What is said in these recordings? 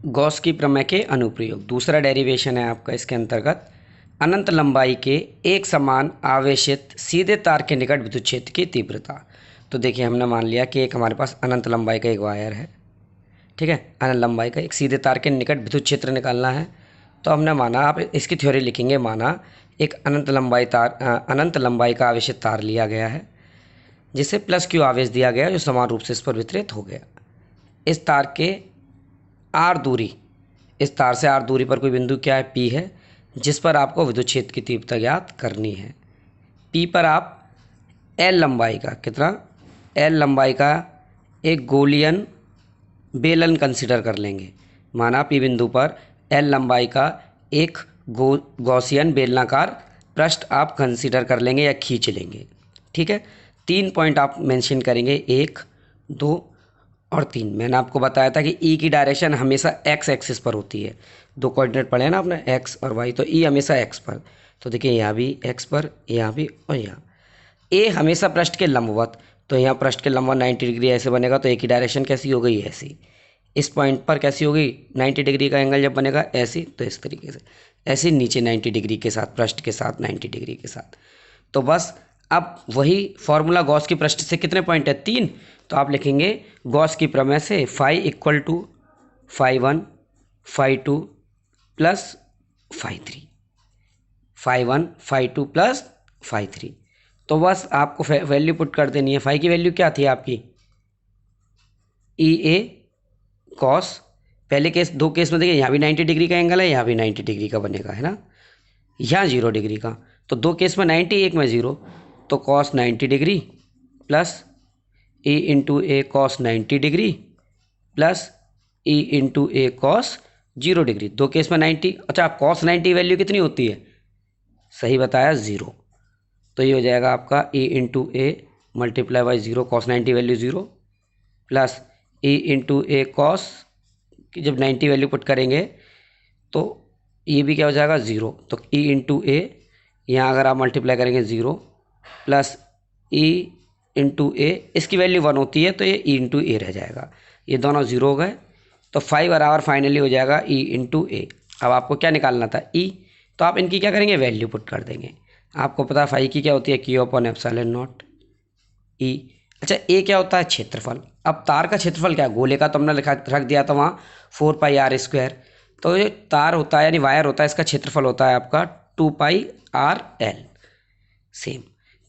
Gauss की प्रमेय के अनुप्रयोग। दूसरा डेरिवेशन है आपका इसके अंतर्गत, अनंत लंबाई के एक समान आवेशित सीधे तार के निकट विद्युत क्षेत्र की तीव्रता। तो देखिए हमने मान लिया कि एक हमारे पास अनंत लंबाई का एक वायर है, ठीक है, अनंत लंबाई का एक सीधे तार के निकट विद्युत क्षेत्र निकालना है। तो हमने माना, आप इसकी थ्योरी लिखेंगे, माना एक अनंत लंबाई का आवेशित तार लिया गया है जिसे प्लस क्यू आवेश दिया गया जो समान रूप से इस पर वितरित हो गया। इस तार के आर दूरी, इस तार से आर दूरी पर कोई बिंदु क्या है, पी है, जिस पर आपको विद्युत क्षेत्र की तीव्रता ज्ञात करनी है। पी पर आप एल लंबाई का, कितना, एल लंबाई का एक गोलियन बेलन कंसीडर कर लेंगे। माना पी बिंदु पर एल लंबाई का एक गॉसियन बेलनाकार पृष्ठ आप कंसीडर कर लेंगे या खींच लेंगे, ठीक है। 3 पॉइंट आप मेंशन करेंगे, 1, 2 और 3। मैंने आपको बताया था कि ई की डायरेक्शन हमेशा एक्स एक्सिस पर होती है। 2 कोऑर्डिनेट पढ़े ना आपने, एक्स और वाई, तो ई हमेशा एक्स पर। तो देखिए यहाँ भी एक्स पर, यहाँ भी और यहाँ। ए हमेशा पृष्ठ के लंबवत, तो यहाँ पृष्ठ के लंबवत 90 डिग्री ऐसे बनेगा, तो ए की डायरेक्शन कैसी हो गई, ऐसी। इस पॉइंट पर कैसी होगी, 90 डिग्री का एंगल जब बनेगा ऐसी, तो इस तरीके से ऐसे नीचे 90 डिग्री के साथ, पृष्ठ के साथ 90 डिग्री के साथ। तो बस अब वही फॉर्मूला, गॉस की पृष्ठ से कितने पॉइंट है, 3। तो आप लिखेंगे गॉस की प्रमेय से phi equal to φ1 φ2 plus φ3, φ1 φ2 plus φ3। तो बस आपको वैल्यू पुट कर देनी है। फाई की वैल्यू क्या थी आपकी, ई ए कॉस, पहले केस, 2 केस में देखिए यहाँ भी 90 डिग्री का एंगल है, यहाँ भी 90 डिग्री का बनेगा, है ना, यहाँ 0 डिग्री का। तो 2 केस में 90, एक में 0, तो cos 90 degree plus E into A cos 90 degree plus E into A cos 0 degree. 2 case में 90, अच्छा कॉस 90 वैल्यू कितनी होती है, सही बताया, 0। तो ये हो जाएगा आपका ई into A multiply by 0, cos 90 value 0, plus E into A cos की जब 90 वैल्यू पुट करेंगे तो ये भी क्या हो जाएगा, 0। तो ई इंटू ए, यहाँ अगर आप मल्टीप्लाई करेंगे 0, प्लस ई इंटू ए, इसकी वैल्यू 1 होती है तो ये ई इंटू ए रह जाएगा, ये दोनों 0 हो गए। तो 5 बराबर फाइनली हो जाएगा ई इंटू ए। अब आपको क्या निकालना था, ई, तो आप इनकी क्या करेंगे, वैल्यू पुट कर देंगे। आपको पता है फाई की क्या होती है, क्यू अपॉन एप्सिलॉन नॉट ई। अच्छा ए क्या होता है, क्षेत्रफल। अब तार का क्षेत्रफल क्या है, गोले का तो हमने रख दिया था वहाँ 4 पाई आर स्क्वायर। तो ये तार होता है यानी वायर होता है, इसका क्षेत्रफल होता है आपका 2 पाई आर एल, सेम।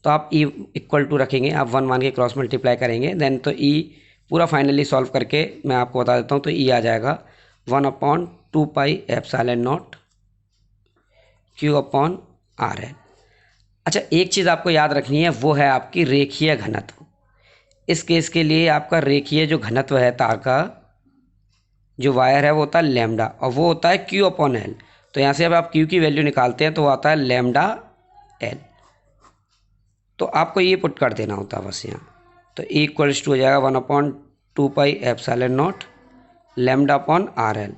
तो आप ई इक्वल टू रखेंगे, आप 1 मान के क्रॉस मल्टीप्लाई करेंगे, देन तो ई पूरा फाइनली सॉल्व करके मैं आपको बता देता हूँ। तो ई आ जाएगा 1/2 pi epsilon not Q upon R L. अच्छा एक चीज़ आपको याद रखनी है, वो है आपकी रेखीय घनत्व। इस केस के लिए आपका रेखीय जो घनत्व है तार का, जो वायर है, वो होता है लैम्डा, और वो होता है क्यू अपॉन एल। तो यहाँ से अब आप क्यू की वैल्यू निकालते हैं तो वो आता है लैम्डा एल। तो आपको ये पुट कर देना होता है बस यहाँ। तो ई इक्वल्स टू हो जाएगा 1/2 pi epsilon naught lambda upon R L.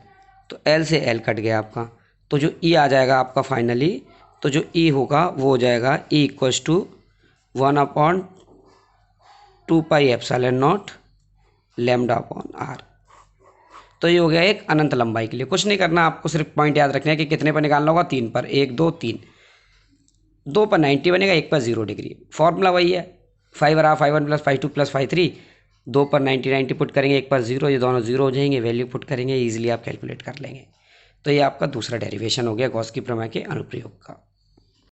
तो एल से एल कट गया आपका, तो जो ई आ जाएगा आपका फाइनली, तो जो ई होगा वो हो जाएगा E equals to 1/2 pi epsilon naught lambda upon r. तो ये हो गया एक अनंत लंबाई के लिए। कुछ नहीं करना, आपको सिर्फ पॉइंट याद रखना है कि कितने पर निकालना होगा, 3 पर, 1 2 3। 2 पर 90 बनेगा, 1 पर 0 डिग्री। फॉर्मूला वही है, 5 बराबर φ1 प्लस φ2 प्लस φ3। 2 पर 90 पुट करेंगे, 1 पर 0, ये दोनों 0 हो जाएंगे, वैल्यू पुट करेंगे, ईजिली आप कैलकुलेट कर लेंगे। तो ये आपका दूसरा डेरिवेशन हो गया गॉस की प्रमेय के अनुप्रयोग का।